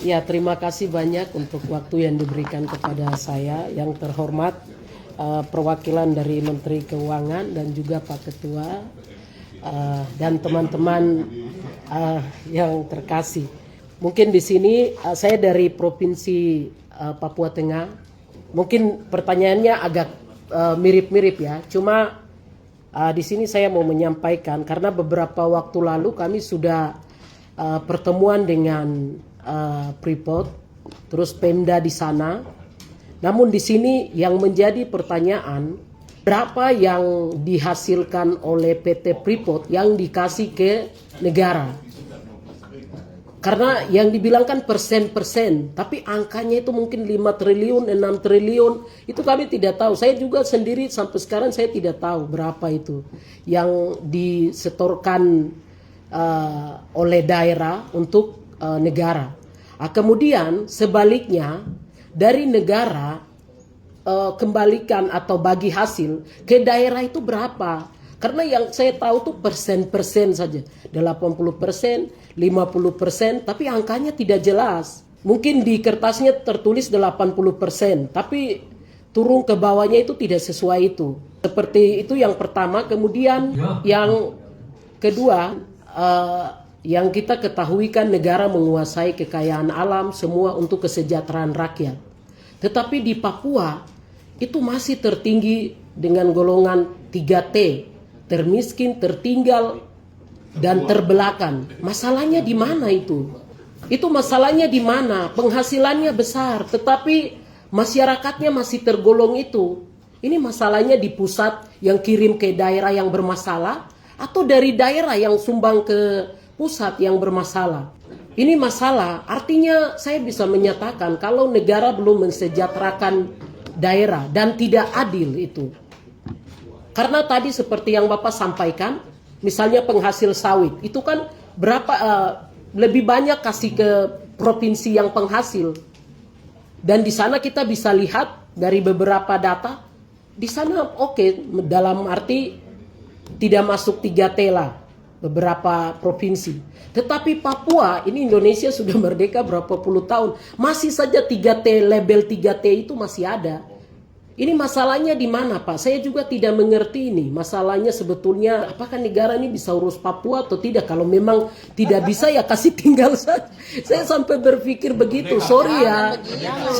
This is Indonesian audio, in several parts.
Ya, terima kasih banyak untuk waktu yang diberikan kepada saya. Yang terhormat perwakilan dari Menteri Keuangan dan juga Pak Ketua dan teman-teman yang terkasih. Mungkin di sini saya dari Provinsi Papua Tengah. Mungkin pertanyaannya agak mirip-mirip ya. Cuma di sini saya mau menyampaikan karena beberapa waktu lalu kami sudah pertemuan dengan Freeport, terus Pemda di sana. Namun di sini yang menjadi pertanyaan, berapa yang dihasilkan oleh PT Freeport yang dikasih ke negara? Karena yang dibilangkan persen-persen, tapi angkanya itu mungkin 5 triliun, 6 triliun, itu kami tidak tahu. Saya juga sendiri sampai sekarang saya tidak tahu berapa itu yang disetorkan oleh daerah untuk negara. Kemudian sebaliknya dari negara kembalikan atau bagi hasil ke daerah itu berapa? Karena yang saya tahu tuh persen-persen saja, 80%, 50%, tapi angkanya tidak jelas. Mungkin di kertasnya tertulis 80%, tapi turun ke bawahnya itu tidak sesuai itu. Seperti itu yang pertama. Kemudian yang kedua, yang kita ketahui kan negara menguasai kekayaan alam semua untuk kesejahteraan rakyat. Tetapi di Papua itu masih tertinggi dengan golongan 3T. Termiskin, tertinggal, dan terbelakang. Masalahnya di mana itu? Itu masalahnya di mana? Penghasilannya besar, tetapi masyarakatnya masih tergolong itu. Ini masalahnya di pusat yang kirim ke daerah yang bermasalah, atau dari daerah yang sumbang ke pusat yang bermasalah. Ini masalah, artinya saya bisa menyatakan kalau negara belum mensejahterakan daerah dan tidak adil itu. Karena tadi seperti yang Bapak sampaikan, misalnya penghasil sawit, itu kan berapa lebih banyak kasih ke provinsi yang penghasil. Dan di sana kita bisa lihat dari beberapa data, di sana oke, dalam arti tidak masuk 3T lah beberapa provinsi. Tetapi Papua, ini Indonesia sudah merdeka berapa puluh tahun, masih saja 3T, label 3T itu masih ada. Ini masalahnya di mana, Pak? Saya juga tidak mengerti ini. Masalahnya sebetulnya apakah negara ini bisa urus Papua atau tidak? Kalau memang tidak bisa ya kasih tinggal saja. Saya sampai berpikir begitu. Sorry ya.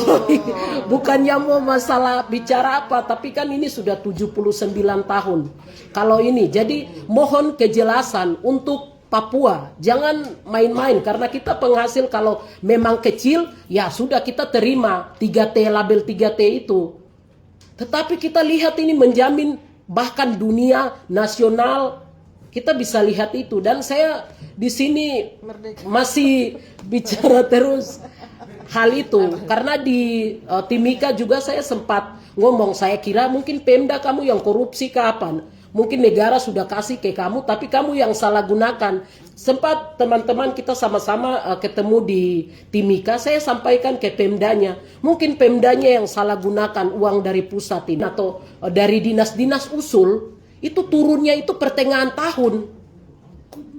Sorry. Bukannya mau masalah bicara apa, tapi kan ini sudah 79 tahun. Kalau ini, jadi mohon kejelasan untuk Papua, jangan main-main karena kita penghasil kalau memang kecil ya sudah kita terima 3T, label 3T itu. Tetapi kita lihat ini menjamin bahkan dunia nasional, kita bisa lihat itu. Dan saya di sini masih bicara terus hal itu karena di Timika juga saya sempat ngomong, saya kira mungkin Pemda kamu yang korupsi kapan? Mungkin negara sudah kasih ke kamu, tapi kamu yang salah gunakan. Sempat teman-teman kita sama-sama ketemu di Timika, saya sampaikan ke Pemdanya. Mungkin Pemdanya yang salah gunakan uang dari pusat ini, atau dari dinas-dinas usul, itu turunnya itu pertengahan tahun.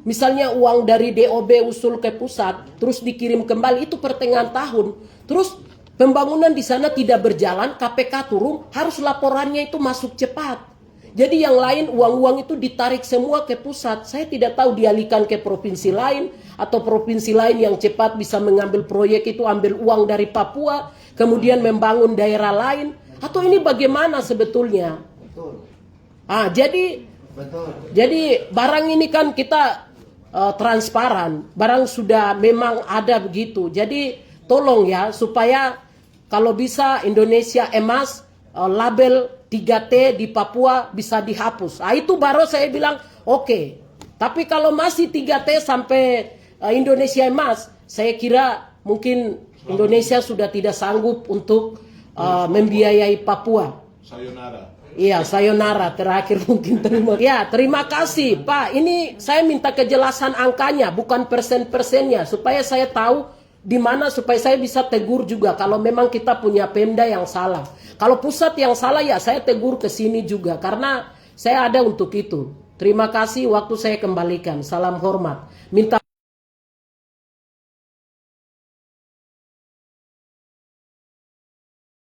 Misalnya uang dari DOB usul ke pusat, terus dikirim kembali, itu pertengahan tahun. Terus pembangunan di sana tidak berjalan, KPK turun, harus laporannya itu masuk cepat. Jadi yang lain uang-uang itu ditarik semua ke pusat. Saya tidak tahu dialihkan ke provinsi lain atau provinsi lain yang cepat bisa mengambil proyek itu, ambil uang dari Papua, kemudian membangun daerah lain. Atau ini bagaimana sebetulnya? Jadi barang ini kan kita transparan, barang sudah memang ada begitu. Jadi tolong ya supaya kalau bisa Indonesia emas, label 3T di Papua bisa dihapus. Itu baru saya bilang oke. Tapi kalau masih 3T sampai Indonesia emas, saya kira mungkin Indonesia sudah tidak sanggup untuk membiayai Papua. Sayonara. Iya, sayonara. Terakhir mungkin terima kasih Pak. Ini saya minta kejelasan angkanya, bukan persen-persennya, supaya saya tahu di mana, supaya saya bisa tegur juga kalau memang kita punya Pemda yang salah. Kalau pusat yang salah ya saya tegur ke sini juga karena saya ada untuk itu. Terima kasih, waktu saya kembalikan. Salam hormat. Minta